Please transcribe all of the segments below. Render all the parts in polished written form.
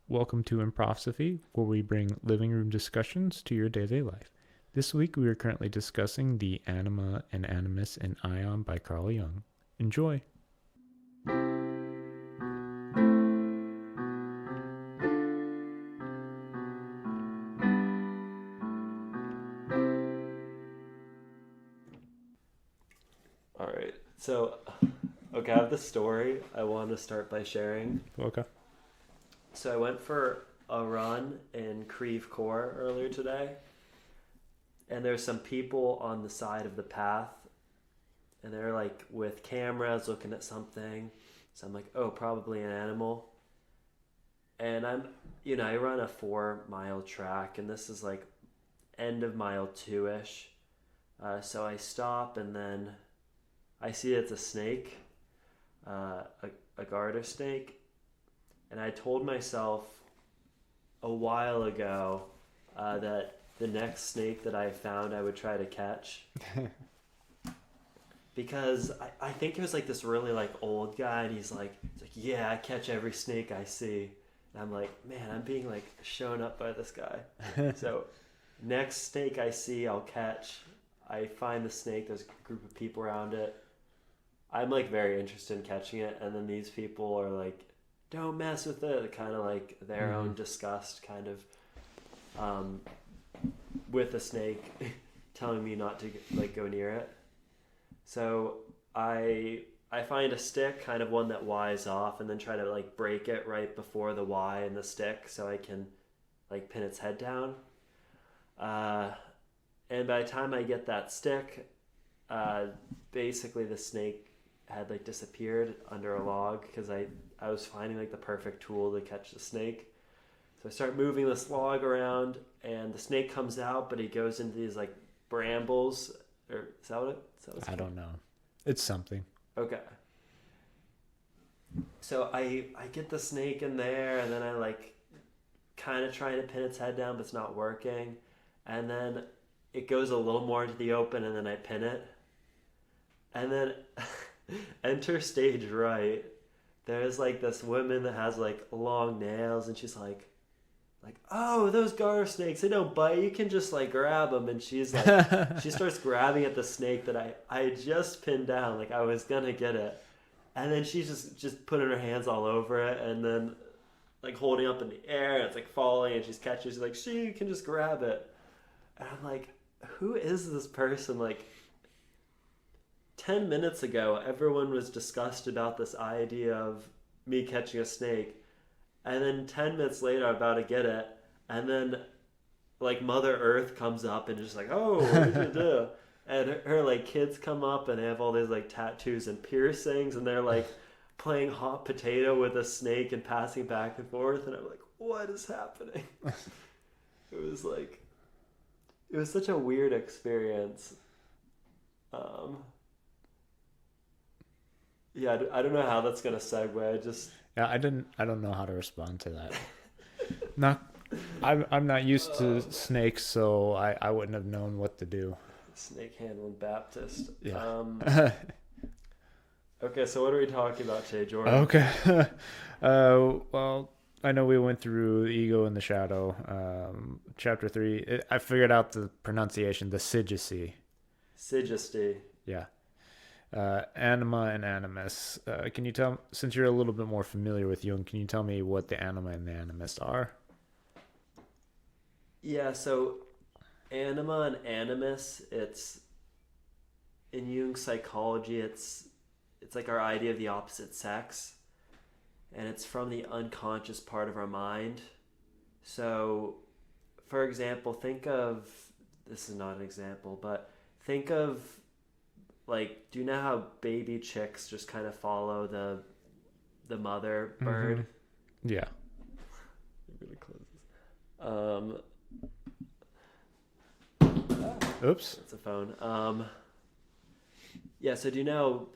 Welcome to Improsophy, where we bring living room discussions to your daily life. This week we are currently discussing the Anima and Animus and Ion by Carl Jung. Enjoy! All right. Okay, I have this story I want to start by sharing. Okay. So I went for a run in Creve Coeur earlier today, and there's some people on the side of the path, and they're like with cameras looking at something. So I'm like, oh, probably an animal. And I run a 4 mile track, and this is like end of mile 2-ish. So I stop, and then I see it's a snake, a garter snake, and I told myself a while ago that the next snake that I found I would try to catch because I think it was like this really like old guy, and he's like, yeah, I catch every snake I see, and I'm like, man, I'm being like shown up by this guy. So next snake I see, I'll catch. I find the snake. There's a group of people around it. I'm like very interested in catching it, and then these people are like, "Don't mess with it." Kind of like their own disgust, kind of, with the snake, telling me not to like go near it. So I find a stick, kind of one that Y's off, and then try to like break it right before the Y in the stick, so I can like pin its head down. And by the time I get that stick, basically the snake had like disappeared under a log because I was finding like the perfect tool to catch the snake. So I start moving this log around, and the snake comes out, but he goes into these like brambles. Or is that what it's I don't know. It's something. Okay. So I get the snake in there, and then I like kind of trying to pin its head down, but it's not working. And then it goes a little more into the open, and then I pin it. And then enter stage right. There's like this woman that has like long nails, and she's like, oh, those garter snakes, they don't bite. You can just like grab them. And she's like, she starts grabbing at the snake that I just pinned down. Like I was gonna get it, and then she's just putting her hands all over it, and then like holding up in the air, and it's like falling, and she's catching. She's like, she can just grab it, and I'm like, who is this person? Like 10 minutes ago, everyone was discussed about this idea of me catching a snake. And then 10 minutes later, I'm about to get it. And then, like, Mother Earth comes up and just like, oh, what did you do? And her, like, kids come up, and they have all these, like, tattoos and piercings. And they're, like, playing hot potato with a snake and passing back and forth. And I'm like, what is happening? It was such a weird experience. Yeah, I don't know how that's gonna segue. Yeah, I don't know how to respond to that. Not, I'm not used to snakes, so I wouldn't have known what to do. Snake handling Baptist. Yeah. Okay, so what are we talking about today, Jordan? Okay. Well, I know we went through the ego and the shadow. Chapter 3. I figured out the pronunciation, the Sigisy. Sigisty. Yeah. Anima and Animus. Can you tell, since you're a little bit more familiar with Jung, can you tell me what the Anima and the Animus are? Yeah, so Anima and Animus, it's in Jung's psychology, it's like our idea of the opposite sex, and it's from the unconscious part of our mind. So, for example, this is not an example, but think of, like, do you know how baby chicks just kind of follow the mother bird? Mm-hmm. Yeah. Really close this. Oops. It's a phone. Yeah, so do you know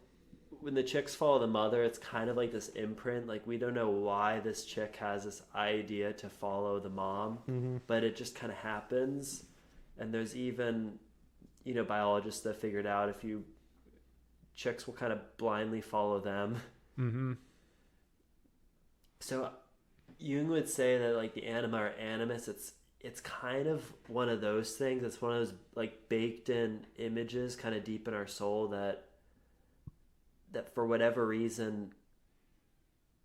when the chicks follow the mother, it's kind of like this imprint. Like, we don't know why this chick has this idea to follow the mom, but it just kind of happens. And there's even, biologists that figured out if you chicks will kind of blindly follow them. Mm-hmm. So Jung would say that like the anima or animus, it's kind of one of those things. It's one of those like baked in images, kind of deep in our soul that for whatever reason,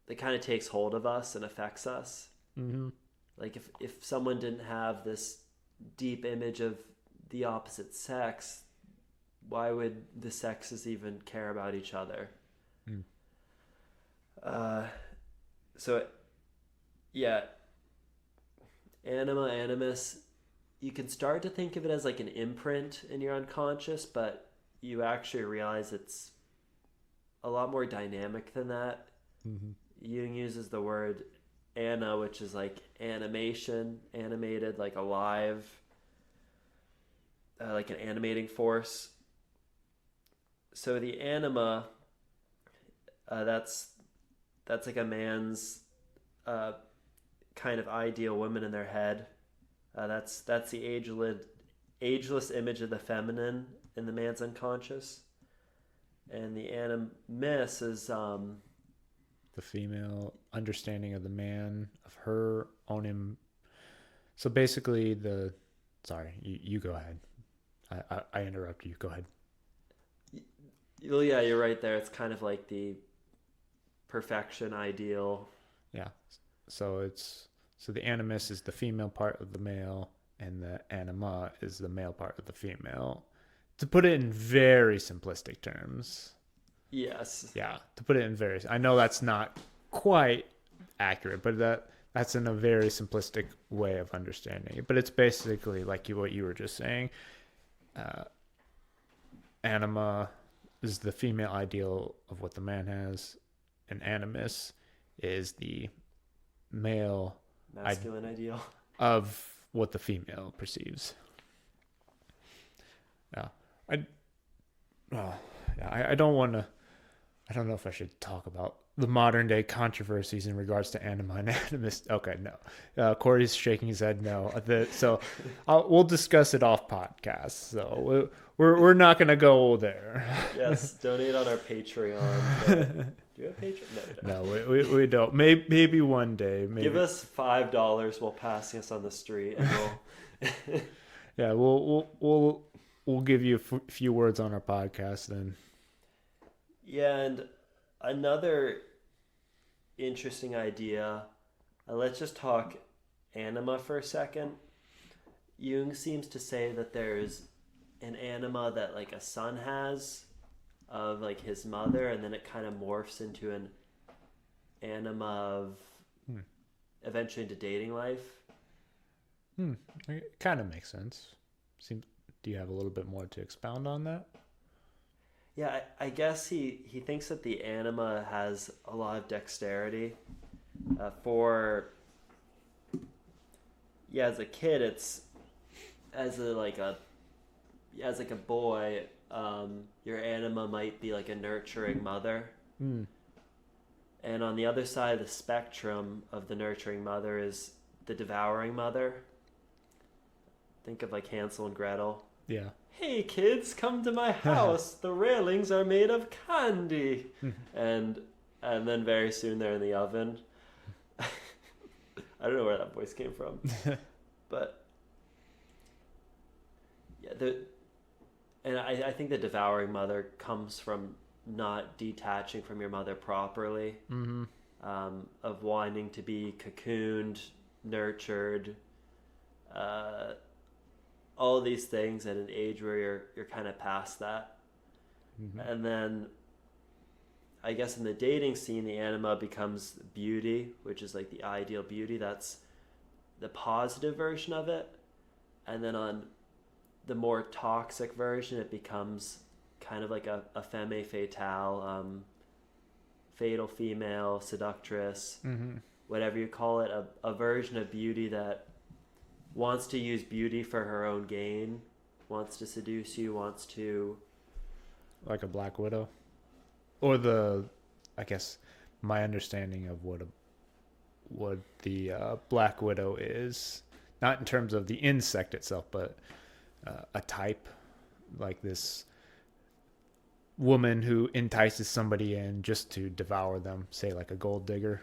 it kind of takes hold of us and affects us. Mm-hmm. Like if someone didn't have this deep image of the opposite sex, why would the sexes even care about each other? Mm. Uh, so yeah, anima animus, you can start to think of it as like an imprint in your unconscious, but you actually realize it's a lot more dynamic than that. Mm-hmm. Jung uses the word ana, which is like animation, animated, like alive, like an animating force. So the anima, that's like a man's uh, kind of ideal woman in their head. That's the ageless image of the feminine in the man's unconscious, and the animus is The female understanding of the man, of her on him. So basically, sorry, you go ahead. I interrupt you. Go ahead. well, yeah, you're right there. It's kind of like the perfection ideal. Yeah. So the animus is the female part of the male, and the anima is the male part of the female. To put it in very simplistic terms. Yes. Yeah. To put it in very, I know that's not quite accurate, but that's in a very simplistic way of understanding it. But it's basically like what you were just saying. Uh, Anima is the female ideal of what the man has, and animus is the male Masculine ideal. of what the female perceives. Yeah, I, I don't want to. I don't know if I should talk about the modern day controversies in regards to anima and animus. Okay, no. Corey's shaking his head no. So we'll discuss it off podcast. So we're not going to go there. Yes, donate on our Patreon. Do you have Patreon? No, we don't. No, we don't. Maybe one day. Maybe. Give us $5 while passing us on the street, and we'll. Yeah, we'll give you a few words on our podcast then. Yeah, and another interesting idea. Let's just talk anima for a second. Jung seems to say that there's an anima that like a son has of like his mother, and then it kind of morphs into an anima of eventually into dating life. It kind of makes sense. Do you have a little bit more to expound on that? Yeah, I guess he thinks that the anima has a lot of dexterity. As a kid, it's as a boy, your anima might be like a nurturing mother. And on the other side of the spectrum of the nurturing mother is the devouring mother. Think of like Hansel and Gretel. Yeah. Hey kids, come to my house. The railings are made of candy. and then very soon they're in the oven. I don't know where that voice came from. But yeah, I think the devouring mother comes from not detaching from your mother properly. Of wanting to be cocooned, nurtured, all these things at an age where you're kind of past that. And then I guess in the dating scene, the anima becomes beauty, which is like the ideal beauty. That's the positive version of it. And then on the more toxic version, it becomes kind of like a femme fatale, fatal female, seductress, whatever you call it, a version of beauty that wants to use beauty for her own gain, wants to seduce you, wants to... Like a Black Widow? Or I guess, my understanding of what the Black Widow is, not in terms of the insect itself, but a type, like this woman who entices somebody in just to devour them, say like a gold digger.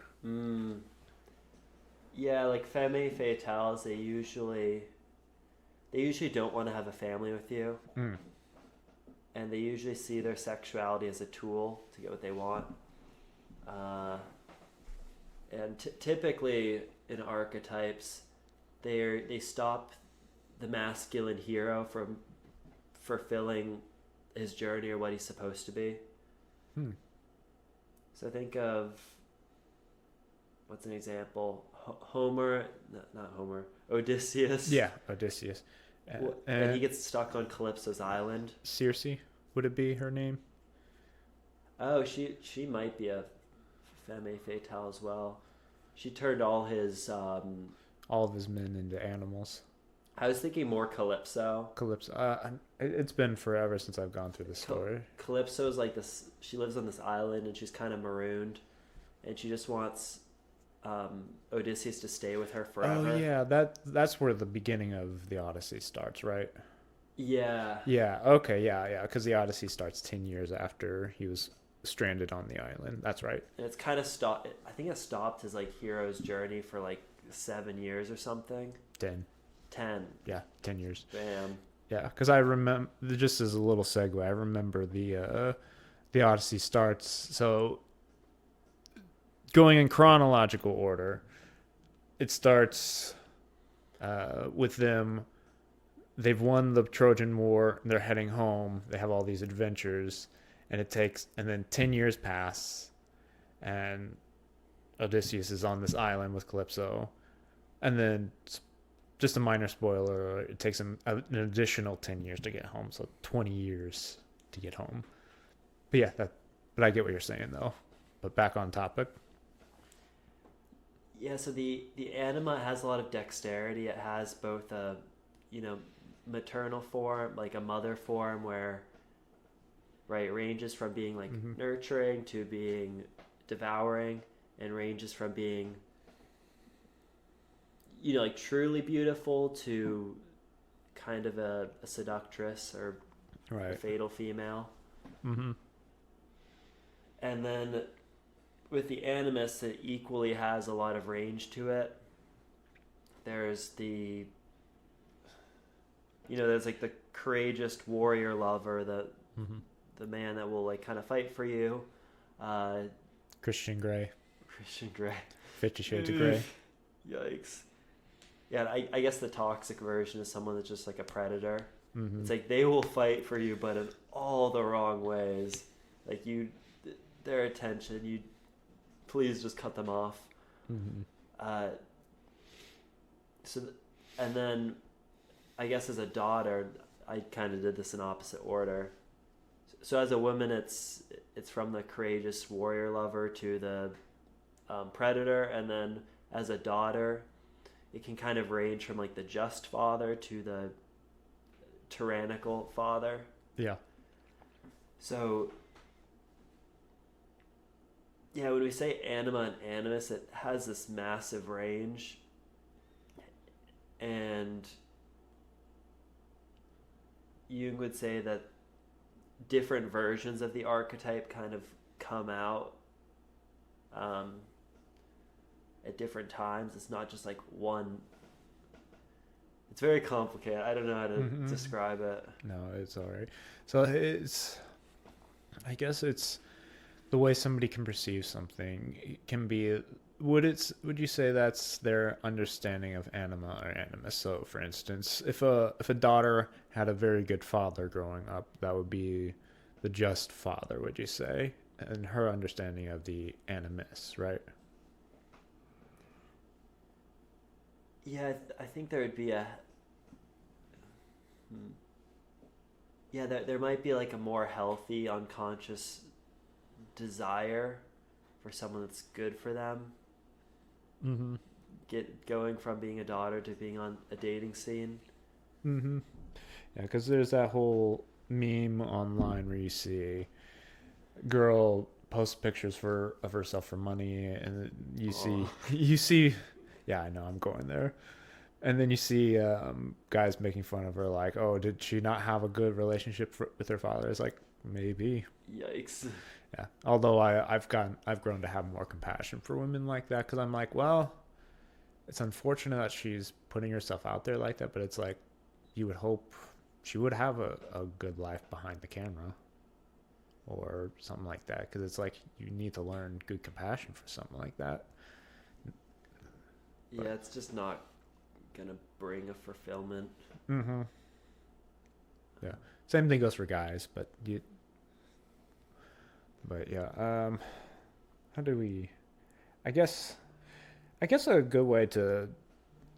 Yeah, like femme fatales, they usually don't want to have a family with you, Mm. and they usually see their sexuality as a tool to get what they want. Uh, and typically in archetypes, they stop the masculine hero from fulfilling his journey or what he's supposed to be. Hmm. So think of what's an example? Homer, not Homer, Odysseus. Yeah, Odysseus. When he gets stuck on Calypso's island. Circe, would it be her name? Oh, she might be a femme fatale as well. She turned all his. All of his men into animals. I was thinking more Calypso. Calypso. It's been forever since I've gone through the story. Calypso's like this. She lives on this island and she's kind of marooned, and she just wants Odysseus to stay with her forever. Oh yeah, that's where the beginning of the Odyssey starts, right? Yeah. Yeah. Okay. Yeah. Yeah. Because the Odyssey starts 10 years after he was stranded on the island. That's right. And it's kind of stopped. I think it stopped his like hero's journey for like 7 years or something. 10. 10. Yeah. 10 years. Bam. Yeah. Because I remember, just as a little segue, I remember the Odyssey starts. So going in chronological order, it starts with them. They've won the Trojan War. They're heading home. They have all these adventures, and then 10 years pass, and Odysseus is on this island with Calypso, and then just a minor spoiler: it takes him an additional 10 years to get home, so 20 years to get home. But yeah, but I get what you're saying though. But back on topic. Yeah, so the anima has a lot of dexterity. It has both a, maternal form, like a mother form, where, right, it ranges from being like nurturing to being devouring, and ranges from being, like truly beautiful to kind of a seductress or Right. a fatal female. Mm-hmm. And then with the animus, it equally has a lot of range to it. There's there's like the courageous warrior lover, the man that will like kind of fight for you. Christian Grey. Christian Grey. 50 Shades of Grey. Yikes. Yeah, I guess the toxic version is someone that's just like a predator. Mm-hmm. It's like they will fight for you, but in all the wrong ways. Like their attention, you please just cut them off. Mm-hmm. And then I guess as a daughter, I kind of did this in opposite order. So as a woman, it's from the courageous warrior lover to the predator, and then as a daughter, it can kind of range from like the just father to the tyrannical father. Yeah. So yeah, when we say anima and animus, it has this massive range, and Jung would say that different versions of the archetype kind of come out at different times. It's not just like one. It's very complicated. I don't know how to describe it. No, it's all right. So I guess it's the way somebody can perceive something. It can be, would you say that's their understanding of anima or animus? So for instance, if a daughter had a very good father growing up, that would be the just father, would you say? And her understanding of the animus, right? Yeah, I think there would be there might be like a more healthy unconscious desire for someone that's good for them. Mm-hmm. Going from being a daughter to being on a dating scene. Mm-hmm. Yeah, because there's that whole meme online where you see a girl post pictures of herself for money, and you see, yeah, I know I'm going there, and then you see guys making fun of her, like, oh, did she not have a good relationship with her father? It's like, maybe. Yikes. Yeah. Although I've grown to have more compassion for women like that, because I'm like, well, it's unfortunate that she's putting herself out there like that, but it's like you would hope she would have a good life behind the camera or something like that, because it's like you need to learn good compassion for something like that. Yeah, But it's just not gonna bring a fulfillment. mm-hmm. Yeah, same thing goes for guys, but yeah. How do we? I guess I guess a good way to,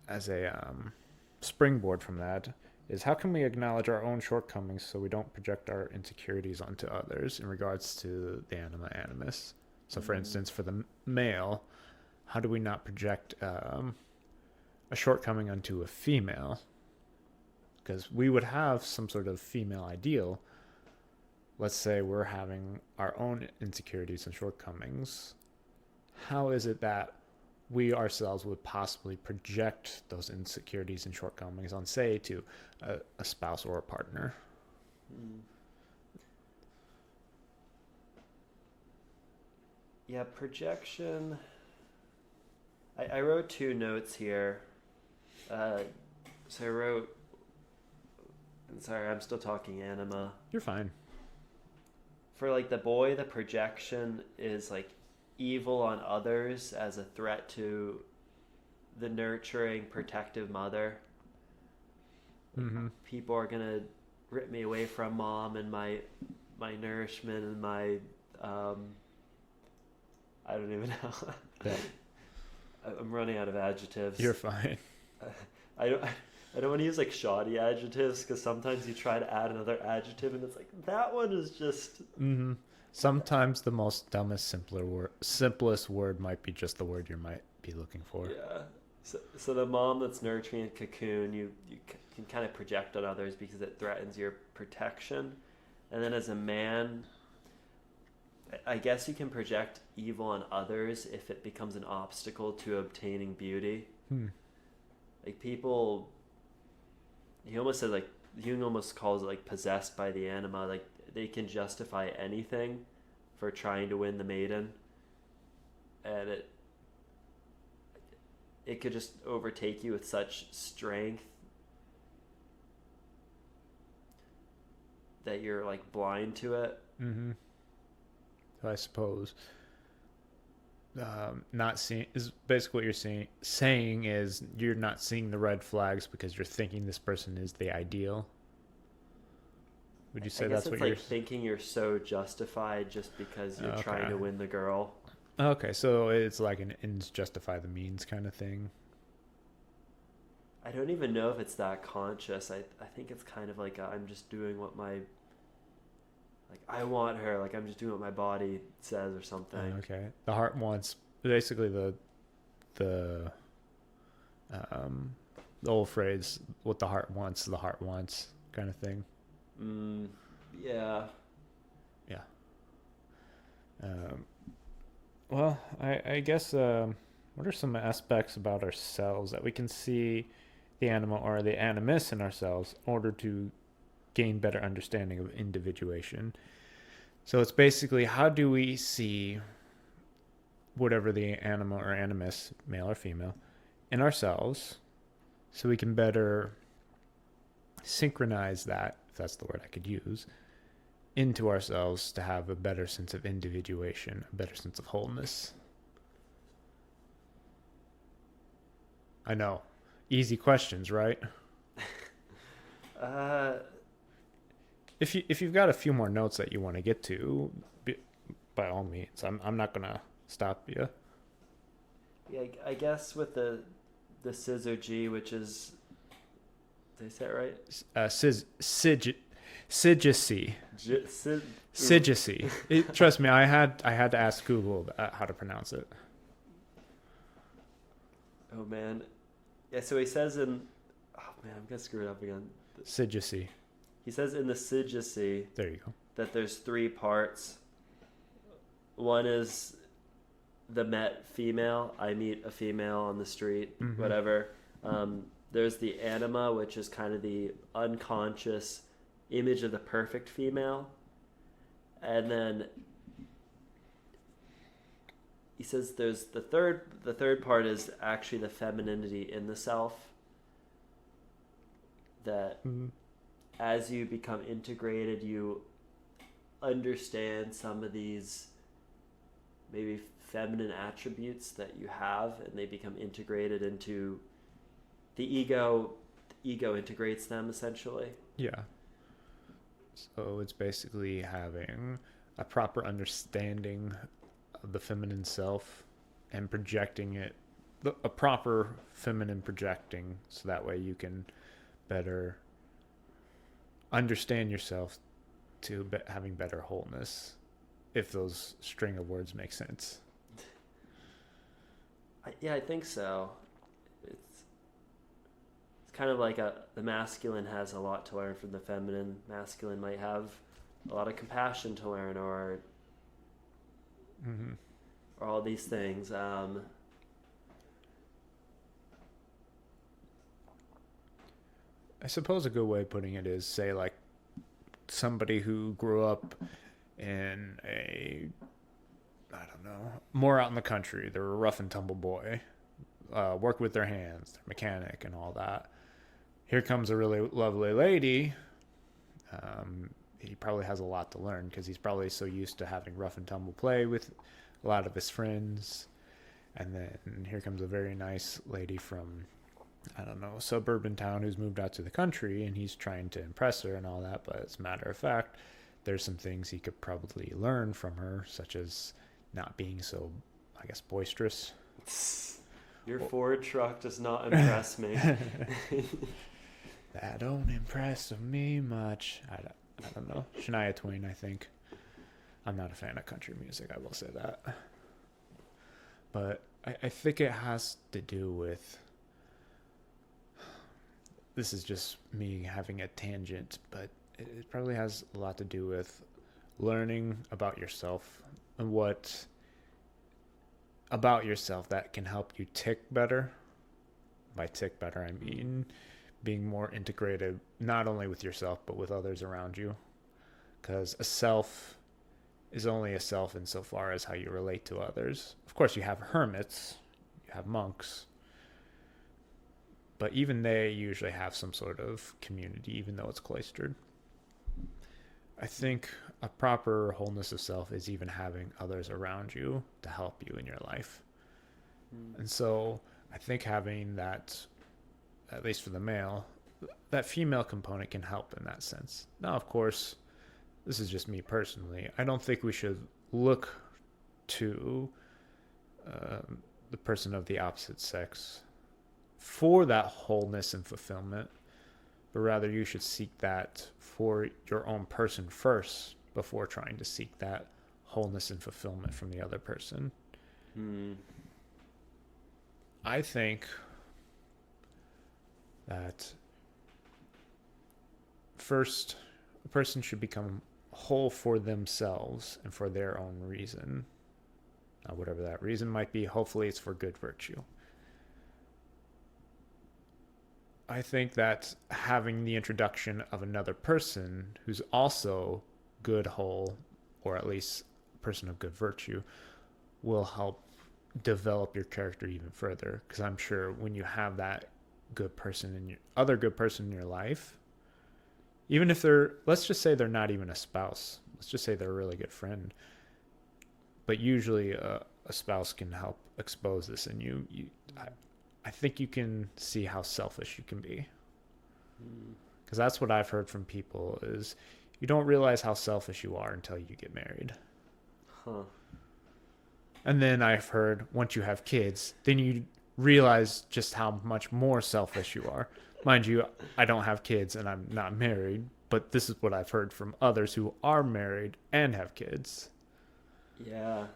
as a springboard from that, is how can we acknowledge our own shortcomings so we don't project our insecurities onto others in regards to the anima animus. So, for Mm, instance, for the male, how do we not project a shortcoming onto a female? Because we would have some sort of female ideal. Let's say we're having our own insecurities and shortcomings. How is it that we ourselves would possibly project those insecurities and shortcomings on, say, to a spouse or a partner? mm. Yeah, projection. I wrote two notes here. Uh, so I wrote, and sorry, I'm still talking anima. You're fine. For like the boy, the projection is like evil on others as a threat to the nurturing, protective mother. Like, Mm-hmm. people are gonna rip me away from mom and my nourishment and my I don't even know. Yeah, I'm running out of adjectives. you're fine. I don't. I don't want to use like shoddy adjectives because sometimes you try to add another adjective and it's like that one is just. Mm-hmm. Sometimes the most dumbest, simplest word might be just the word you might be looking for. Yeah. So the mom that's nurturing a cocoon, you can kind of project on others because it threatens your protection, and then as a man, I guess you can project evil on others if it becomes an obstacle to obtaining beauty. Hmm. Like people, he almost said like Jung almost calls it like possessed by the anima. Like they can justify anything for trying to win the maiden, and it could just overtake you with such strength that you're like blind to it. Mm-hmm. So I suppose not seeing is basically what you're saying is you're not seeing the red flags because you're thinking this person is the ideal. Would you I say guess that's what it's like thinking you're so justified just because you're trying Okay. to win the girl. Okay, so it's like an ends justify the means kind of thing. I don't even know if it's that conscious. I think it's kind of like I'm just doing what my like I want her, like I'm just doing what my body says or something. Okay. The heart wants basically the um the old phrase, what the heart wants kind of thing. Mm, yeah. Yeah. Um well, I guess what are some aspects about ourselves that we can see the anima or the animus in ourselves in order to gain better understanding of individuation? So it's basically how do we see whatever the anima or animus, male or female, in ourselves so we can better synchronize that, if that's the word I could use, into ourselves to have a better sense of individuation, a better sense of wholeness. I know. Easy questions, right? Uh, If you've got a few more notes that you want to get to, by all means, I'm not gonna stop you. yeah. I guess with the scissor G, which is, did I say it right? Sigacy. Sigacy. Trust me, I had to ask Google how to pronounce it. Oh man. Yeah. So he says in. Oh man, I'm gonna screw it up again. Sigacy. He says in the Sigacy There you go. that there's three parts. One is the met female. I meet a female on the street, Mhm. whatever. There's the anima, which is kind of the unconscious image of the perfect female. And then he says there's the third part is actually the femininity in the self, that Mhm. as you become integrated, you understand some of these maybe feminine attributes that you have, and they become integrated into the ego. The ego integrates them essentially. Yeah. So it's basically having a proper understanding of the feminine self and projecting it, a proper feminine projecting, so that way you can better understand yourself to having better wholeness, if those string of words make sense. Yeah, I think so. It's kind of like the masculine has a lot to learn from the feminine. Masculine might have a lot of compassion to learn, Mm-hmm. or all these things. I suppose a good way of putting it is, say, like somebody who grew up in a, I don't know, more out in the country. They're a rough and tumble boy, work with their hands, they're mechanic and all that. Here comes a really lovely lady. He probably has a lot to learn because he's probably so used to having rough and tumble play with a lot of his friends. And then here comes a very nice lady from, I don't know, a suburban town who's moved out to the country, and he's trying to impress her and all that. But as a matter of fact, there's some things he could probably learn from her, such as not being so, I guess, boisterous. Your Ford truck does not impress me. That don't impress me much. I don't know. Shania Twain, I think. I'm not a fan of country music, I will say that. But I think it has to do with. This is just me having a tangent, but it probably has a lot to do with learning about yourself and what about yourself that can help you tick better. By tick better, I mean being more integrated, not only with yourself, but with others around you. Because a self is only a self insofar as how you relate to others. Of course, you have hermits, you have monks, but even they usually have some sort of community, even though it's cloistered. I think a proper wholeness of self is even having others around you to help you in your life. And so I think having that, at least for the male, that female component can help in that sense. Now, of course, this is just me personally. I don't think we should look to the person of the opposite sex for that wholeness and fulfillment, but rather you should seek that for your own person first before trying to seek that wholeness and fulfillment from the other person. I think that first, a person should become whole for themselves and for their own reason. Now, whatever that reason might be, hopefully it's for good virtue. I think that having the introduction of another person who's also good, whole, or at least a person of good virtue will help develop your character even further. Because I'm sure when you have that good person in your other good person in your life, even if they're, let's just say they're not even a spouse, let's just say they're a really good friend, but usually a spouse can help expose this in you. I think you can see how selfish you can be, because that's what I've heard from people is you don't realize how selfish you are until you get married. And then I've heard once you have kids, then you realize just how much more selfish you are. Mind you, I don't have kids and I'm not married, but this is what I've heard from others who are married and have kids. Yeah.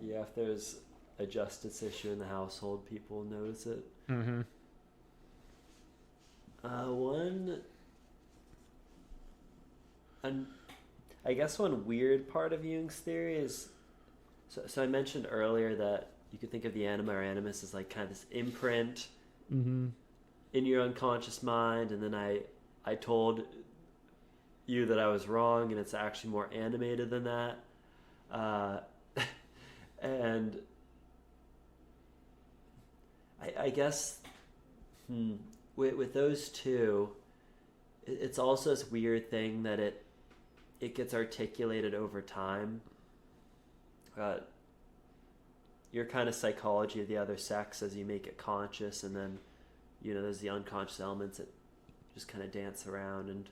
Yeah, if there's a justice issue in the household, people notice it. Mm-hmm. I guess one weird part of Jung's theory is, so I mentioned earlier that you could think of the Anima or Animus as like kind of this imprint in your unconscious mind, and then I told you that I was wrong, and it's actually more animated than that. And I guess with those two, it's also this weird thing that it gets articulated over time. Uh, your kind of psychology of the other sex as you make it conscious, and then there's the unconscious elements that just kind of dance around and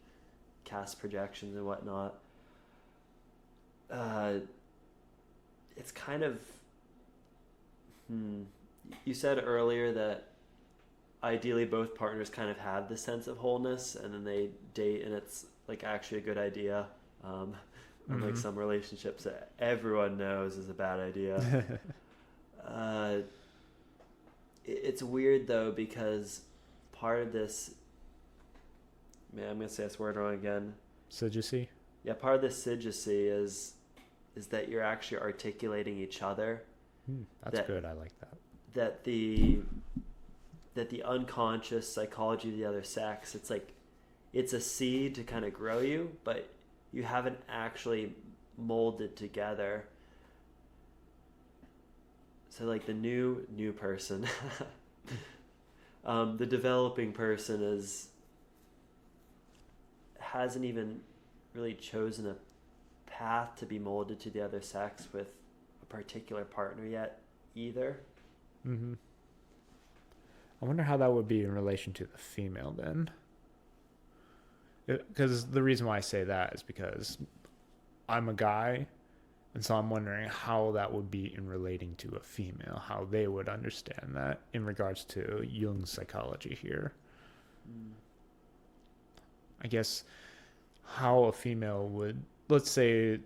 cast projections and whatnot. It's kind of you said earlier that ideally both partners kind of have this sense of wholeness, and then they date and it's like actually a good idea. Unlike some relationships that everyone knows is a bad idea. It's weird though, because part of this, man, I'm gonna say this word wrong again. Sidjussy? Yeah, part of this sidjussy is that you're actually articulating each other. That's good. I like that. That the unconscious psychology of the other sex, it's like it's a seed to kind of grow you, but you haven't actually molded together. So like the new person, the developing person hasn't even really chosen a path to be molded to the other sex with a particular partner yet either. Mm-hmm. I wonder how that would be in relation to the female then. Because the reason why I say that is because I'm a guy, and so I'm wondering how that would be in relating to a female, how they would understand that in regards to Jung's psychology here. I guess how a female would, let's say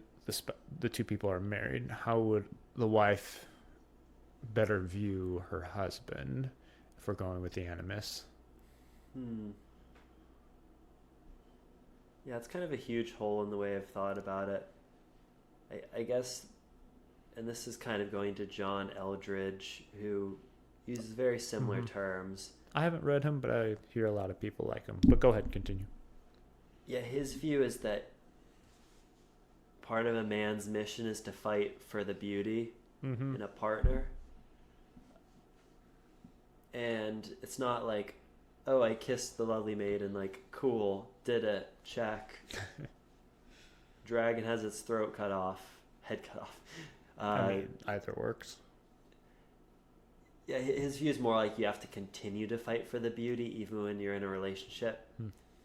the two people are married, how would the wife better view her husband if we're going with the animus? Yeah, it's kind of a huge hole in the way I've thought about it. I guess, and this is kind of going to John Eldridge, who uses very similar terms. I haven't read him, but I hear a lot of people like him. But go ahead, continue. Yeah, his view is that part of a man's mission is to fight for the beauty in a partner. And it's not like, oh, I kissed the lovely maiden, like, cool, did it, check. Dragon has its throat cut off, head cut off. I mean, either works. Yeah, his view is more like you have to continue to fight for the beauty even when you're in a relationship.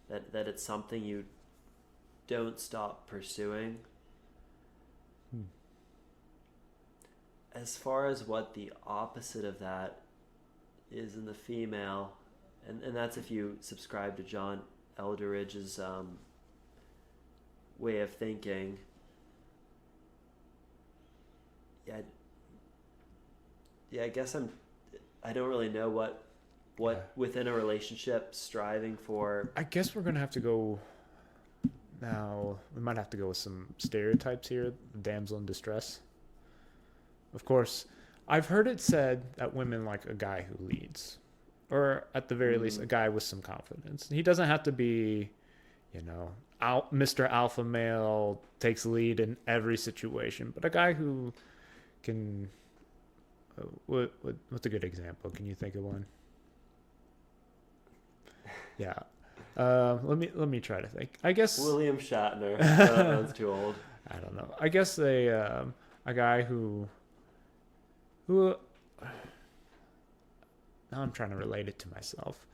That it's something you don't stop pursuing. As far as what the opposite of that is in the female, and that's if you subscribe to John Eldridge's way of thinking. Yeah, I guess I don't really know what within a relationship striving for. I guess we're gonna have to go now. We might have to go with some stereotypes here. Damsel in distress. Of course, I've heard it said that women like a guy who leads, or at the very least, a guy with some confidence. He doesn't have to be, Mr. Alpha male, takes lead in every situation, but a guy who can. What's a good example? Can you think of one? Yeah. Let me try to think. I guess William Shatner. That's too old. I don't know. I guess a guy who now I'm trying to relate it to myself.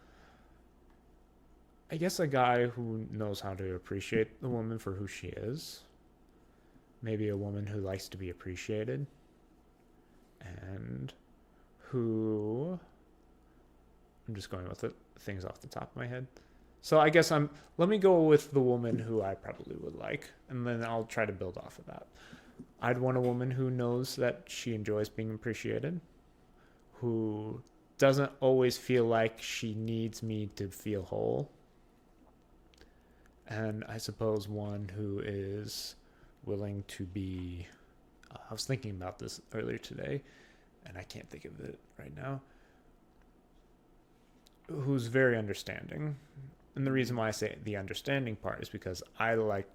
I guess a guy who knows how to appreciate the woman for who she is. Maybe a woman who likes to be appreciated. And who I'm just going with the things off the top of my head. So I guess let me go with the woman who I probably would like, and then I'll try to build off of that. I'd want a woman who knows that she enjoys being appreciated, who doesn't always feel like she needs me to feel whole. And I suppose one who is willing to be, I was thinking about this earlier today, and I can't think of it right now, who's very understanding. And the reason why I say the understanding part is because I like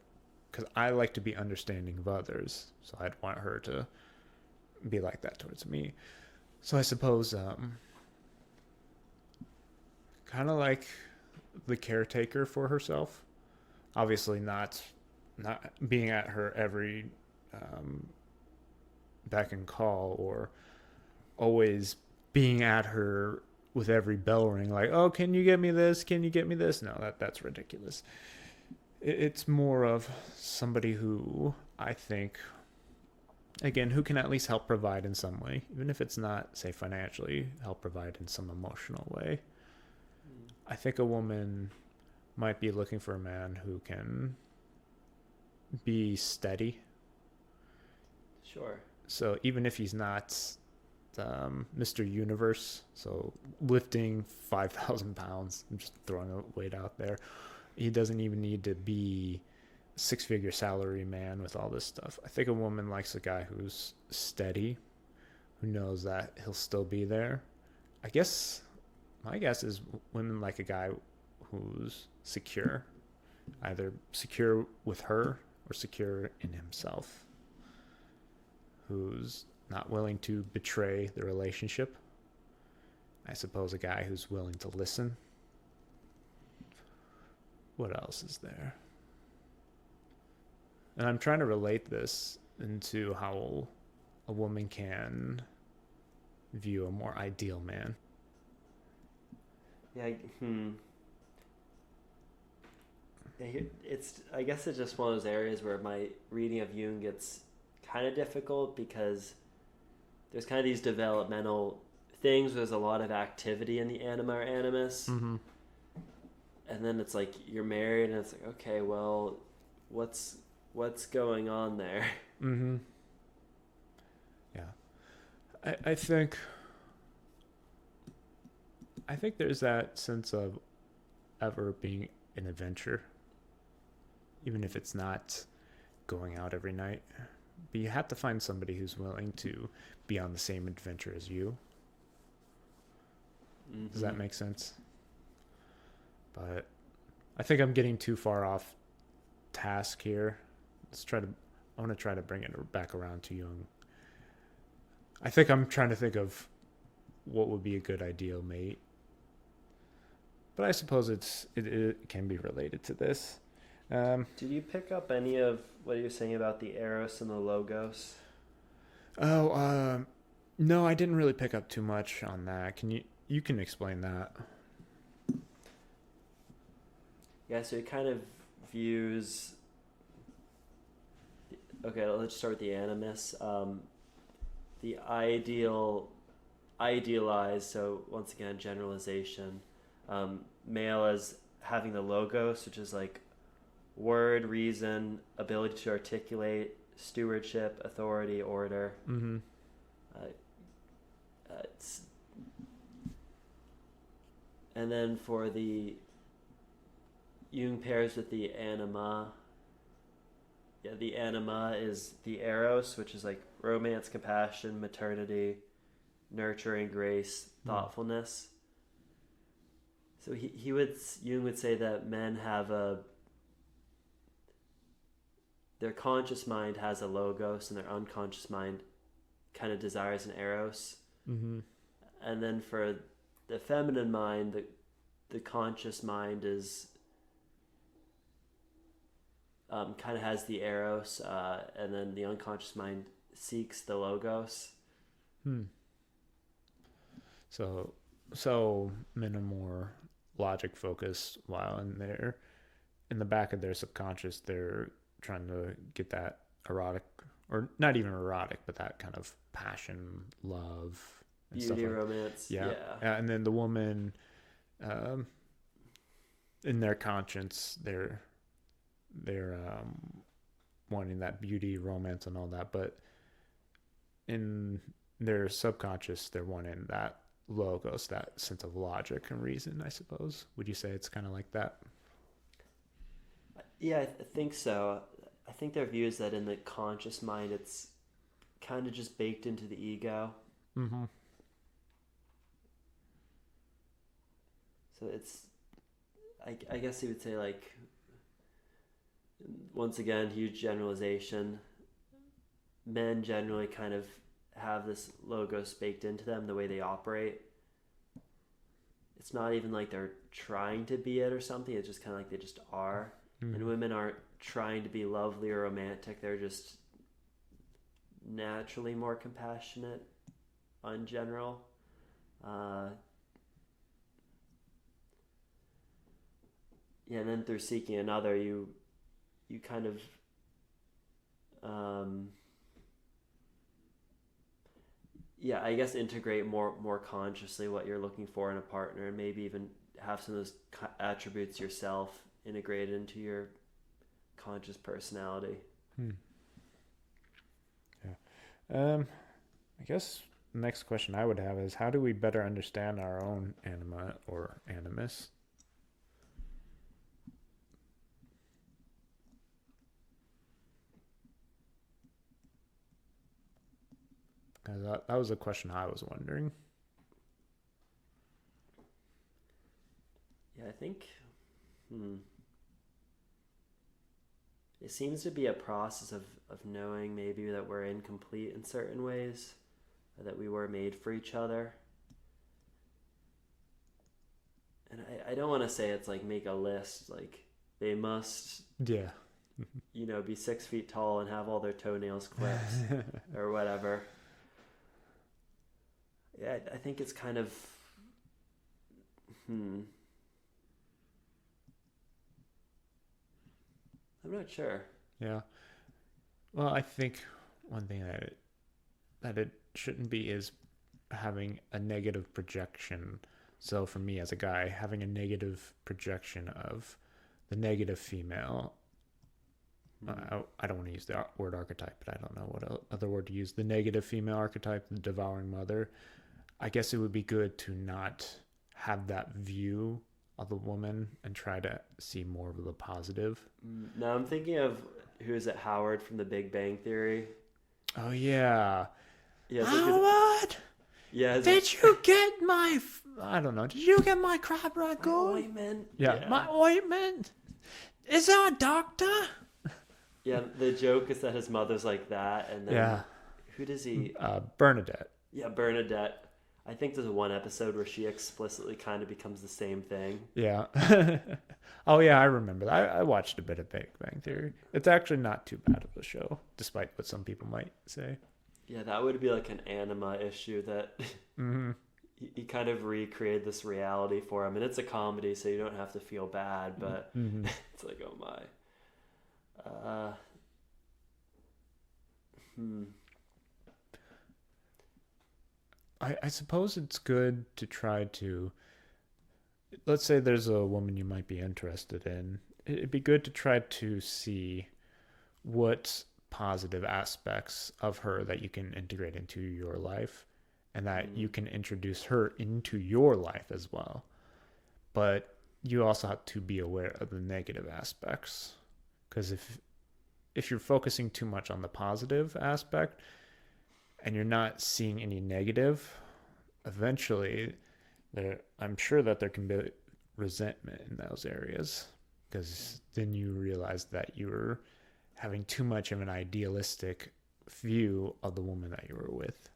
to be understanding of others. So I'd want her to be like that towards me. So I suppose kind of like the caretaker for herself. Obviously not being at her every um, beck and call, or always being at her with every bell ring, like, oh, can you get me this, can you get me this? No, that's ridiculous. It's more of somebody who I think, again, who can at least help provide in some way, even if it's not, say, financially, help provide in some emotional way. I think a woman might be looking for a man who can be steady. Sure. So even if he's not Mr. Universe, so lifting 5,000 pounds, I'm just throwing a weight out there, he doesn't even need to be six-figure salary man with all this stuff. I think a woman likes a guy who's steady, who knows that he'll still be there. I guess my guess is women like a guy who's secure, either secure with her or secure in himself, who's not willing to betray the relationship. I suppose a guy who's willing to listen. What else is there? And I'm trying to relate this into how a woman can view a more ideal man. Yeah. It's, I guess it's just one of those areas where my reading of Jung gets kind of difficult because there's kind of these developmental things. There's a lot of activity in the Anima or Animus, Mm-hmm. and then it's like you're married, and it's like, okay, well, what's going on there? Mm-hmm. Yeah. I think there's that sense of ever being an adventure, even if it's not going out every night. But you have to find somebody who's willing to be on the same adventure as you. Mm-hmm. Does that make sense? But I think I'm getting too far off task here. I want to try to bring it back around to Jung. I think I'm trying to think of what would be a good ideal mate. But I suppose it can be related to this. Did you pick up any of what you're saying about the Eros and the Logos? No, I didn't really pick up too much on that. You can explain that? Yeah, so it kind of views. Okay, let's start with the Animus. The idealized. So once again, generalization. Male as having the Logos, which is like word, reason, ability to articulate, stewardship, authority, order. Mm-hmm. And then for the Jung pairs with the Anima. Yeah, the Anima is the Eros, which is like romance, compassion, maternity, nurturing, grace, thoughtfulness. So Jung would say that men have their conscious mind has a Logos and their unconscious mind kind of desires an Eros. Mm-hmm. And then for the feminine mind, the conscious mind is kind of has the Eros, and then the unconscious mind seeks the Logos. So men are more logic focused, while in the back of their subconscious, they're trying to get that erotic, or not even erotic, but that kind of passion, love, and beauty, stuff like, romance. Yeah. And then the woman, in their conscience, they're wanting that beauty, romance, and all that, but in their subconscious, they're wanting that Logos, that sense of logic and reason, I suppose. Would you say it's kind of like that? Yeah, I think so. I think their view is that in the conscious mind, it's kind of just baked into the ego. Mm-hmm. So it's, I guess you would say, like, once again, huge generalization. Men generally kind of have this logos baked into them, the way they operate. It's not even like they're trying to be it or something. It's just kind of like they just are. And women aren't trying to be lovely or romantic. They're just naturally more compassionate in general. Yeah, and then through seeking another, you kind of um, yeah, I guess integrate more consciously what you're looking for in a partner, and maybe even have some of those attributes yourself integrated into your conscious personality. Hmm. Yeah. I guess the next question I would have is, how do we better understand our own anima or animus? Because that was a question I was wondering. Yeah, I think it seems to be a process of knowing maybe that we're incomplete in certain ways, or that we were made for each other. And I don't want to say it's like make a list, like they must, Yeah. be 6 feet tall and have all their toenails clipped or whatever. Yeah, I think it's kind of, I'm not sure. Yeah. Well, I think one thing that it shouldn't be is having a negative projection. So for me as a guy, having a negative projection of the negative female. I don't want to use the word archetype, but I don't know what other word to use. The negative female archetype, the devouring mother. I guess it would be good to not have that view of the woman and try to see more of the positive. Now I'm thinking of, who is it, Howard from The Big Bang Theory? Oh yeah. Yeah, it's like Howard, yeah, did you get my? I don't know. Did you get my crab ragout? ointment. Yeah, my ointment. Is there a doctor? Yeah, the joke is that his mother's like that, and then Yeah. who does he? Bernadette. Yeah, Bernadette. I think there's one episode where she explicitly kind of becomes the same thing. Yeah. Oh yeah, I remember that. I watched a bit of Big Bang Theory. It's actually not too bad of a show, despite what some people might say. Yeah, that would be like an Anima issue that he kind of recreated this reality for him, and it's a comedy, so you don't have to feel bad, but it's like, oh my. I suppose it's good to try to, let's say there's a woman you might be interested in. It'd be good to try to see what positive aspects of her that you can integrate into your life and that you can introduce her into your life as well. But you also have to be aware of the negative aspects, because if you're focusing too much on the positive aspect and you're not seeing any negative, eventually I'm sure that there can be resentment in those areas, because then you realize that you're having too much of an idealistic view of the woman that you were with.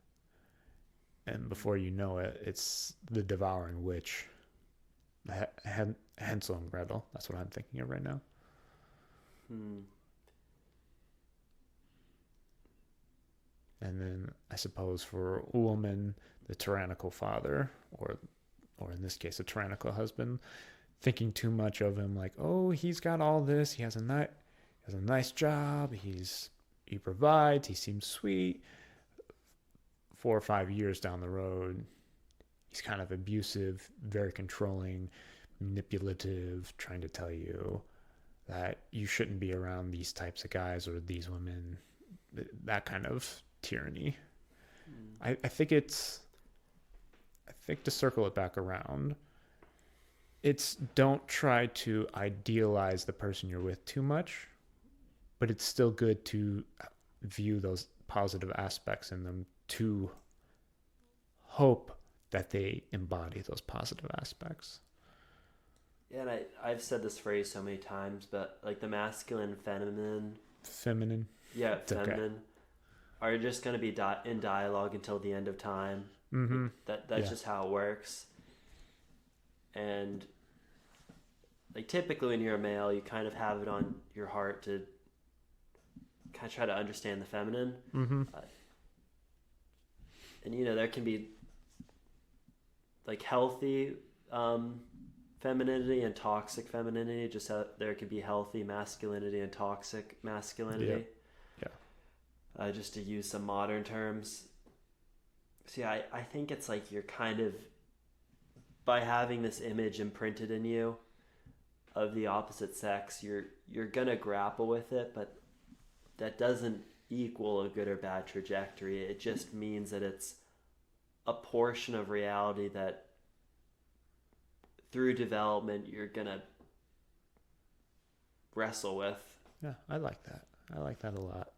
And before you know it, it's the devouring witch. Hansel and Gretel. That's what I'm thinking of right now. And then I suppose for a woman, the tyrannical father, or in this case, a tyrannical husband, thinking too much of him, like, oh, he's got all this, he has a nice job, he provides, he seems sweet. 4 or 5 years down the road, he's kind of abusive, very controlling, manipulative, trying to tell you that you shouldn't be around these types of guys or these women, that kind of tyranny. I think to circle it back around, it's don't try to idealize the person you're with too much, but it's still good to view those positive aspects in them, to hope that they embody those positive aspects. Yeah, and I've said this phrase so many times, but like the masculine, feminine. Feminine. Yeah, It's feminine. okay. are just going to be in dialogue until the end of time. Like Mm-hmm. that's Yeah. just how it works. And like typically when you're a male, you kind of have it on your heart to kind of try to understand the feminine. Mm-hmm. Uh, and there can be like healthy femininity and toxic femininity. Just how there can be healthy masculinity and toxic masculinity. Yep. Yeah. Just to use some modern terms. So yeah, I think it's like you're kind of, by having this image imprinted in you of the opposite sex, you're gonna grapple with it, but that doesn't equal a good or bad trajectory. It just means that it's a portion of reality that through development you're gonna wrestle with. Yeah. I like that. I like that a lot.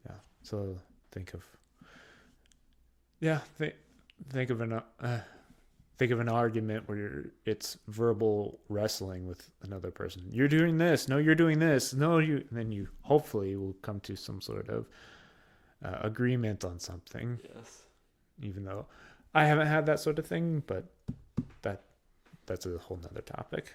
Yeah. So think of yeah. Think of an think of an argument where it's verbal wrestling with another person. You're doing this. No, you're doing this. No, you. And then you hopefully will come to some sort of agreement on something. Yes. Even though I haven't had that sort of thing, but that that's a whole nother topic.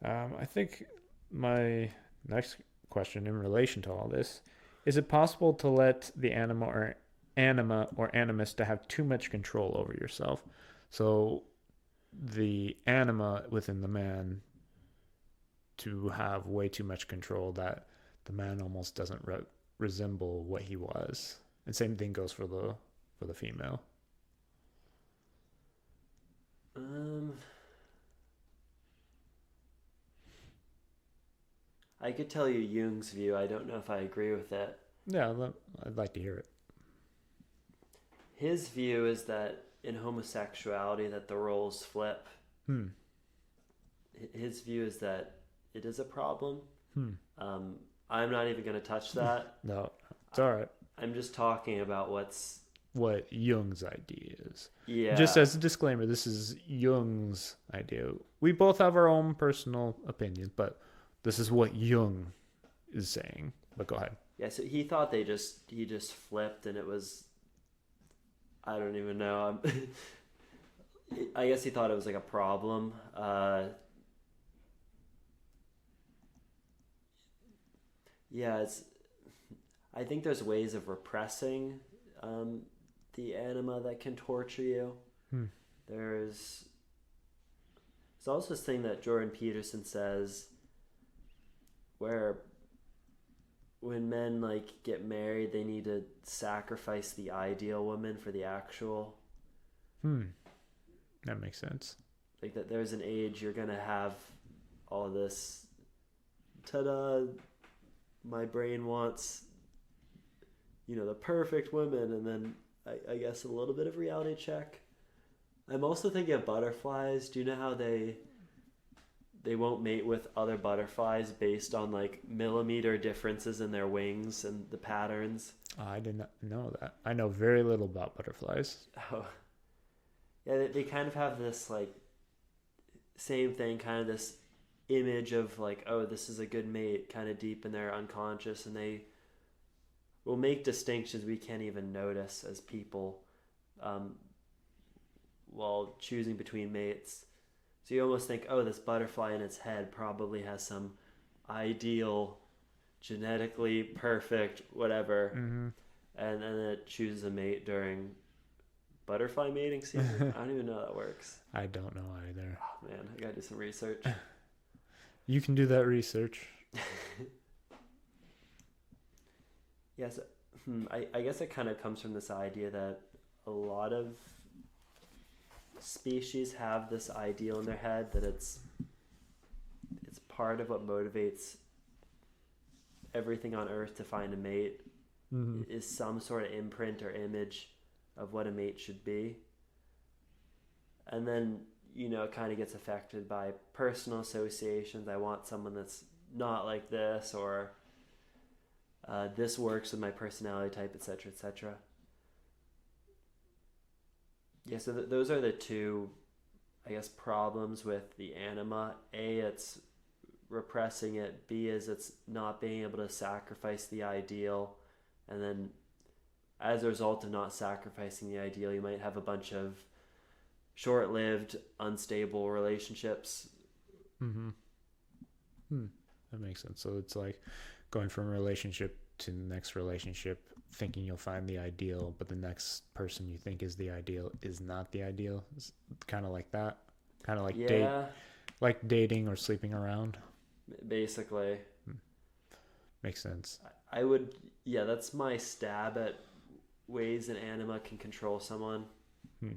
I think my next question in relation to all this is: it possible to let the anima or animus to have too much control over yourself? So the anima within the man to have way too much control that the man almost doesn't resemble what he was. And same thing goes for the female. I could tell you Jung's view. I don't know if I agree with it. Yeah, I'd like to hear it. His view is that in homosexuality that the roles flip. Hmm. His view is that it is a problem. Hmm. I'm not even going to touch that. No, it's all right. I'm just talking about What Jung's idea is. Yeah. Just as a disclaimer, this is Jung's idea. We both have our own personal opinions, but this is what Jung is saying. But go ahead. Yeah, so he thought he just flipped, and it was, I don't even know. I guess he thought it was like a problem. Yeah, I think there's ways of repressing the anima that can torture you. Hmm. There's also this thing that Jordan Peterson says, where when men like get married, they need to sacrifice the ideal woman for the actual. That makes sense. Like that, there's an age you're gonna have all this. Ta-da! My brain wants, the perfect woman, and then I guess a little bit of reality check. I'm also thinking of butterflies. Do you know how they won't mate with other butterflies based on like millimeter differences in their wings and the patterns? I did not know that. I know very little about butterflies. Oh, yeah. They kind of have this like same thing, kind of this image of like, oh, this is a good mate, kind of deep in their unconscious, and they will make distinctions we can't even notice as people while choosing between mates. So you almost think, oh, this butterfly in its head probably has some ideal, genetically perfect, whatever, Mm-hmm. and then it chooses a mate during butterfly mating season. I don't even know how that works. I don't know either. Oh, man, I gotta do some research. You can do that research. Yes, I guess it kind of comes from this idea that a lot of species have this ideal in their head that it's part of what motivates everything on Earth to find a mate. Mm-hmm. Is some sort of imprint or image of what a mate should be. And then, it kind of gets affected by personal associations. I want someone that's not like this, or this works with my personality type, etc., etc. Yeah, so those are the two, I guess, problems with the anima. A, it's repressing it. B, is it's not being able to sacrifice the ideal And then as a result of not sacrificing the ideal, you might have a bunch of short-lived, unstable relationships. Mm-hmm. Hmm. That makes sense. So it's like going from relationship to the next relationship, thinking you'll find the ideal, but the next person you think is the ideal is not the ideal. It's kind of like that. Kind of Yeah, like dating or sleeping around. basically. Hmm. Makes sense. I would, yeah, that's my stab at ways an anima can control someone. Hmm.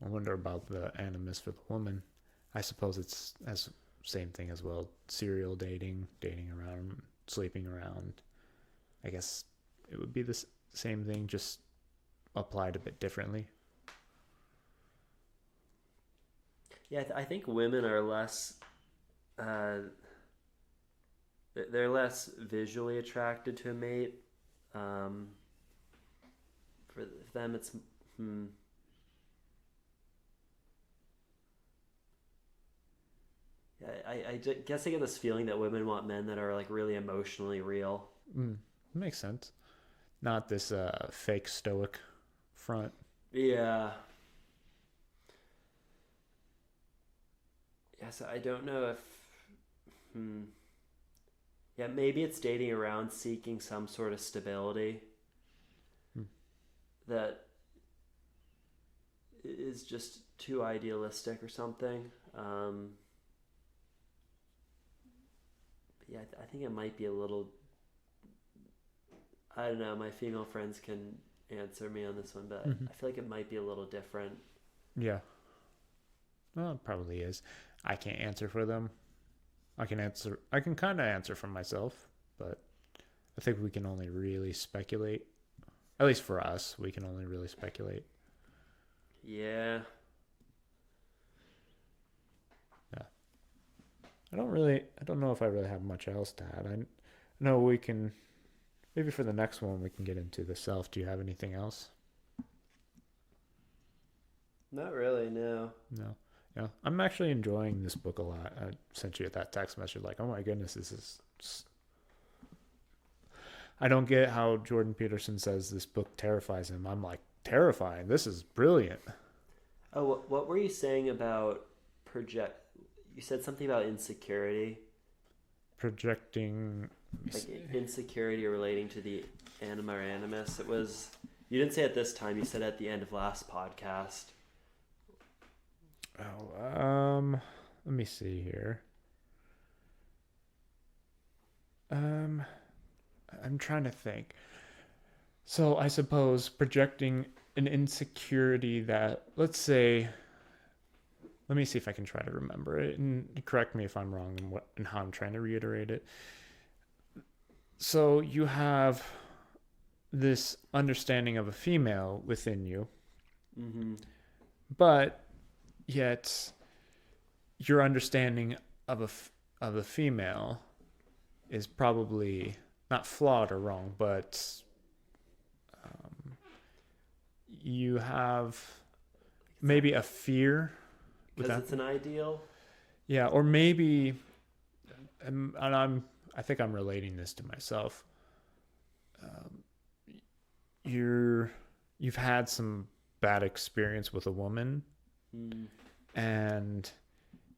I wonder about the animus for the woman. I suppose it's as same thing as well. Serial dating, dating around, sleeping around. I guess it would be the same thing, just applied a bit differently. Yeah, I think women are less, uh, they're less visually attracted to a mate. Um, for them, it's, hmm, yeah, guess I get this feeling that women want men that are like really emotionally real. Mm, makes sense. Not this fake stoic front. Yeah. Yeah, so I don't know if, hmm, yeah, maybe it's dating around seeking some sort of stability Mm, that is just too idealistic or something. But yeah, I think it might be a little. I don't know. My female friends can answer me on this one, but mm-hmm. I feel like it might be a little different. Yeah, well, it probably is. I can't answer for them. I can answer. I can kind of answer for myself, but I think we can only really speculate. At least for us, we can only really speculate. Yeah. Yeah. I don't really. I don't know if I really have much else to add. I know we can. Maybe for the next one we can get into the self. Do you have anything else? Not really. No. No. Yeah, I'm actually enjoying this book a lot. I sent you that text message like, "Oh my goodness, this is." I don't get how Jordan Peterson says this book terrifies him. I'm like, terrifying. This is brilliant. Oh, what were you saying about project? You said something about insecurity, Projecting. Let me like see. insecurity relating to the Anima Animus. It was. You didn't say it this time. You said it at the end of last podcast. Oh, let me see here. Um, I'm trying to think. So I suppose projecting an insecurity that, let's say, let me see if I can try to remember it and correct me if I'm wrong in what and how I'm trying to reiterate it. So you have this understanding of a female within you, Mm-hmm. but yet your understanding of of a female is probably not flawed or wrong, but um, you have maybe a fear with Because that. it's an ideal. Yeah, or maybe, and I think I'm relating this to myself. Um, you're you've had some bad experience with a woman, Mm. and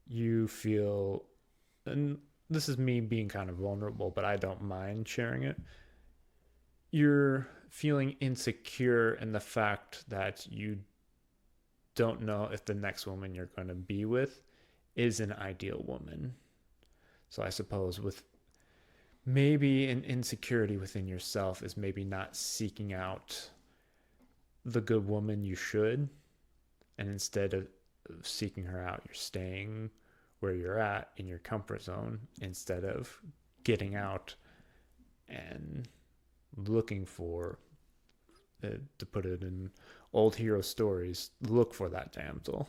you feel, and this is me being kind of vulnerable, but I don't mind sharing it. You're feeling insecure in the fact that you don't know if the next woman you're going to be with is an ideal woman. So I suppose with maybe an insecurity within yourself is maybe not seeking out the good woman you should, and instead of seeking her out, you're staying where you're at in your comfort zone instead of getting out and looking for, to put it in old hero stories, look for that damsel.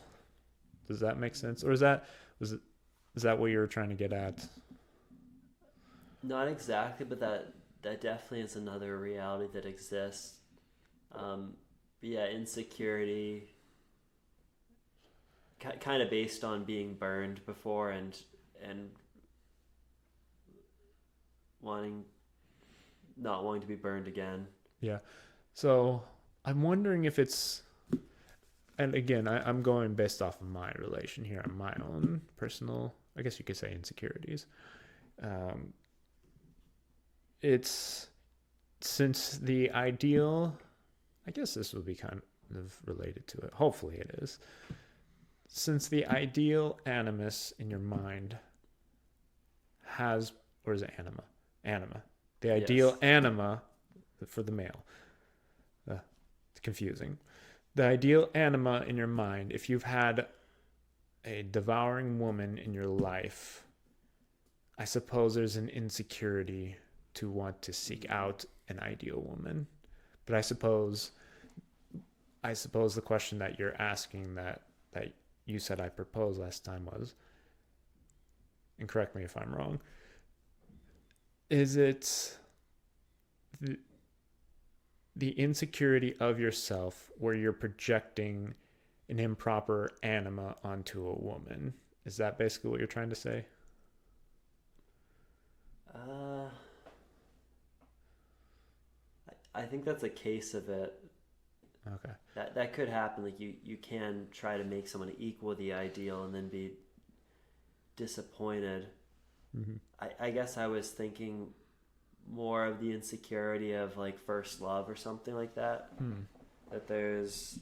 Does that make sense, or was it is that what you were trying to get at? Not exactly, but that definitely is another reality that exists. Um, but yeah, insecurity, kind of based on being burned before and wanting not wanting to be burned again. Yeah. So I'm wondering if it's, and again, I'm going based off of my relation here and my own personal, I guess you could say, insecurities. Um, it's since the ideal, I guess this would be kind of related to it. Hopefully it is. Since the ideal animus in your mind has, or is it anima? Anima. The ideal Yes. anima for the male. It's confusing. The ideal anima in your mind, if you've had a devouring woman in your life, I suppose there's an insecurity to want to seek out an ideal woman. But I suppose the question that you're asking that you said I proposed last time was, and correct me if I'm wrong, is it the, the insecurity of yourself where you're projecting an improper anima onto a woman? Is that basically what you're trying to say? Uh, I think that's a case of it. Okay. That could happen. Like you can try to make someone equal the ideal and then be disappointed. Mm-hmm. I guess I was thinking more of the insecurity of like first love or something like that. Hmm. That there's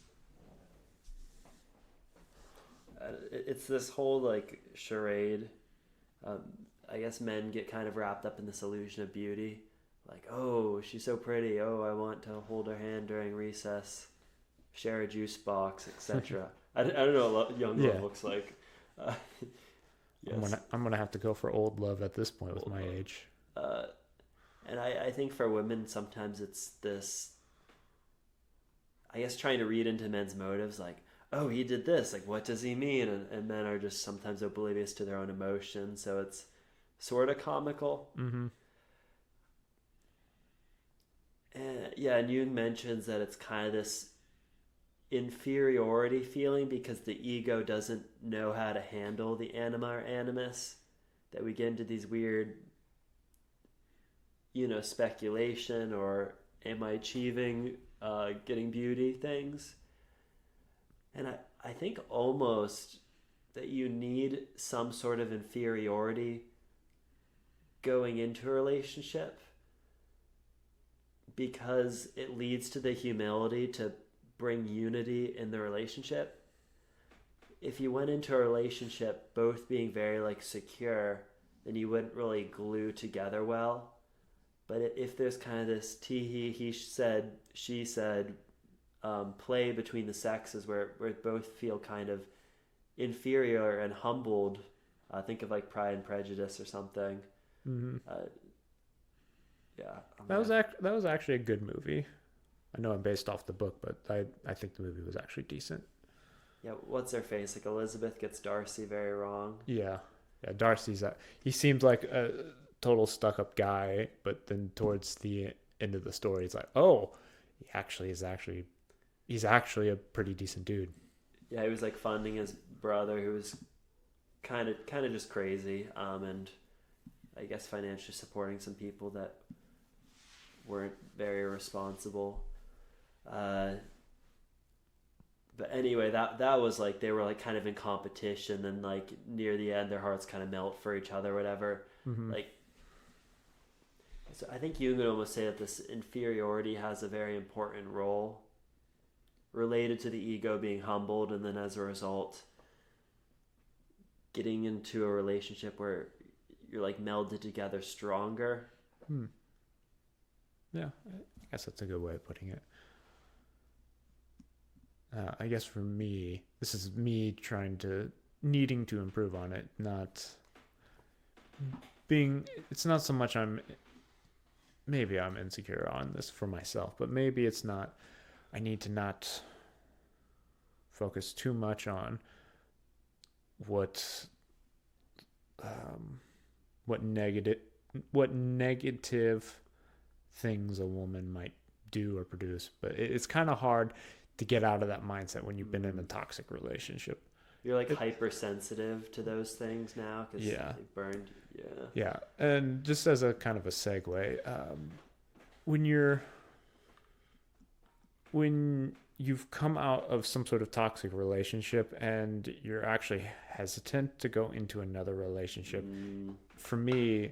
it's this whole like charade. Um, I guess men get kind of wrapped up in this illusion of beauty. Like, oh, she's so pretty. Oh, I want to hold her hand during recess, share a juice box, etc. I don't know what young love Yeah. looks like. Uh, I'm yes, gonna have to go for old love at this point with old my love. age. Uh, and I think for women, sometimes it's this, I guess, trying to read into men's motives, like, oh, he did this, like, what does he mean? And men are just sometimes oblivious to their own emotions, so it's sort of comical. Mm-hmm. Yeah, and Jung mentions that it's kind of this inferiority feeling because the ego doesn't know how to handle the anima or animus. That we get into these weird, speculation or am I achieving getting beauty things. And I think almost that you need some sort of inferiority going into a relationship because it leads to the humility to bring unity in the relationship. If you went into a relationship both being very like secure, then you wouldn't really glue together well. But if there's kind of this he said, she said play between the sexes where both feel kind of inferior and humbled, think of like Pride and Prejudice or something. Mm-hmm. Uh, yeah, That was actually a good movie. I know I'm based off the book, but I think the movie was actually decent. yeah. What's her face? Like Elizabeth gets Darcy very wrong. Yeah, yeah. Darcy's he seemed like a total stuck up guy, but then towards the end of the story, it's like, oh, he's actually a pretty decent dude. Yeah, he was like funding his brother who was kind of just crazy, and I guess financially supporting some people that weren't very responsible. Uh, but anyway, that was like they were like kind of in competition, and like near the end, their hearts kind of melt for each other, or whatever. Mm-hmm. Like, so I think you would almost say that this inferiority has a very important role related to the ego being humbled, and then as a result, getting into a relationship where you're like melded together stronger. Hmm. Yeah, I guess that's a good way of putting it. I guess for me, this is me needing to improve on it, not being, it's not so much maybe I'm insecure on this for myself, but maybe it's not, I need to not focus too much on what, what negative, what negative things a woman might do or produce, but it's kind of hard to get out of that mindset when you've been in a toxic relationship. You're like hypersensitive to those things now because Yeah. they burned. Yeah. Yeah, and just as a kind of a segue, when you're when you've come out of some sort of toxic relationship and you're actually hesitant to go into another relationship, for me,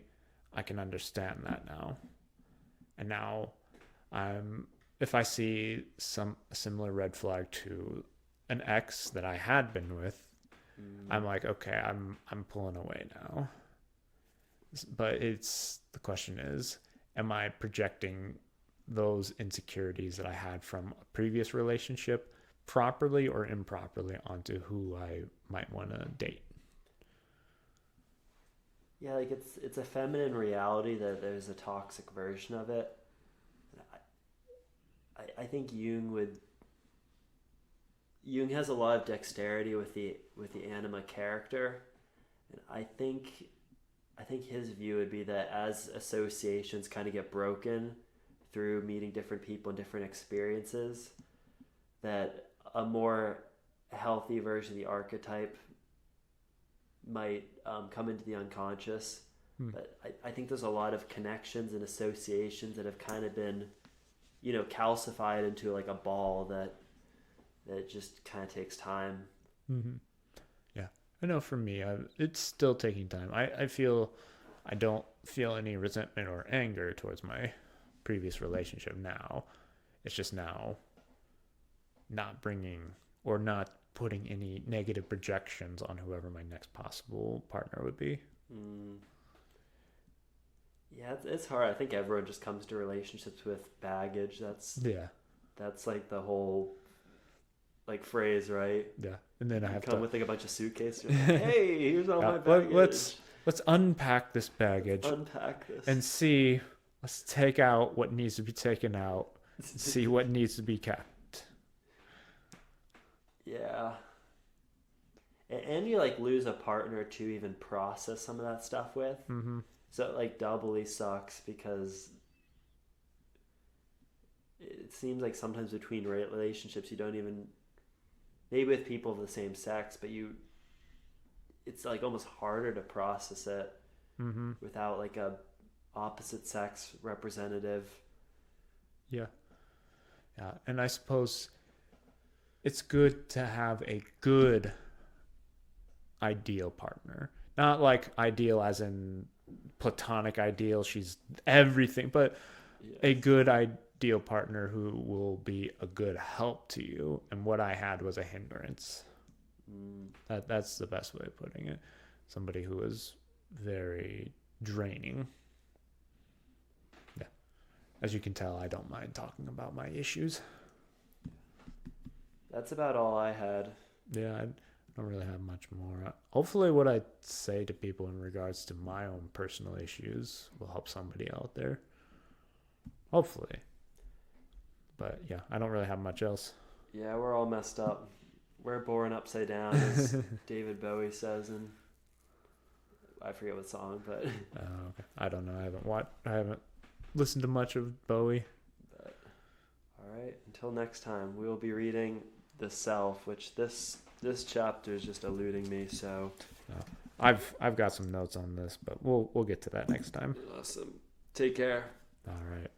I can understand that now. And now I'm if I see some similar red flag to an ex that I had been with, I'm like, okay, I'm pulling away now. But it's the question is, am I projecting those insecurities that I had from a previous relationship properly or improperly onto who I might want to date? Yeah, like it's a feminine reality that there's a toxic version of it. I think Jung has a lot of dexterity with the anima character, and I think his view would be that as associations kind of get broken through meeting different people and different experiences, that a more healthy version of the archetype might come into the unconscious. But I think there's a lot of connections and associations that have kind of been, calcified into like a ball that just kind of takes time. Mm-hmm. Yeah, I know for me, it's still taking time. I don't feel any resentment or anger towards my previous relationship now. It's just now not bringing or not putting any negative projections on whoever my next possible partner would be. Mm. Yeah, it's hard. I think everyone just comes to relationships with baggage. Yeah, That's like the whole like phrase, right? yeah. And then I You have come to with like a bunch of suitcases. Like, hey, here's all my let, baggage. let's unpack this baggage Unpack this. and see. Let's take out what needs to be taken out. And see what needs to be kept. Yeah. And you like lose a partner to even process some of that stuff with. Mm-hmm. So it like doubly sucks because it seems like sometimes between relationships you don't even, maybe with people of the same sex, but it's like almost harder to process it Mm-hmm. without like a opposite sex representative. Yeah. Yeah. And I suppose it's good to have a good ideal partner. Not like ideal as in platonic ideal, she's everything, but a Yes. good ideal partner who will be a good help to you. And what I had was a hindrance. Mm. That's the best way of putting it. Somebody who is very draining. Yeah. As you can tell, I don't mind talking about my issues. That's about all I had. Yeah, I don't really have much more. Hopefully, what I say to people in regards to my own personal issues will help somebody out there. Hopefully. But yeah, I don't really have much else. Yeah, we're all messed up. We're born upside down, as David Bowie says, and I forget what song, but Okay. I don't know. I haven't listened to much of Bowie. but all right. Until next time, we will be reading The Self, which this chapter is just eluding me. So I've got some notes on this, but we'll get to that next time. awesome. Take care. All right.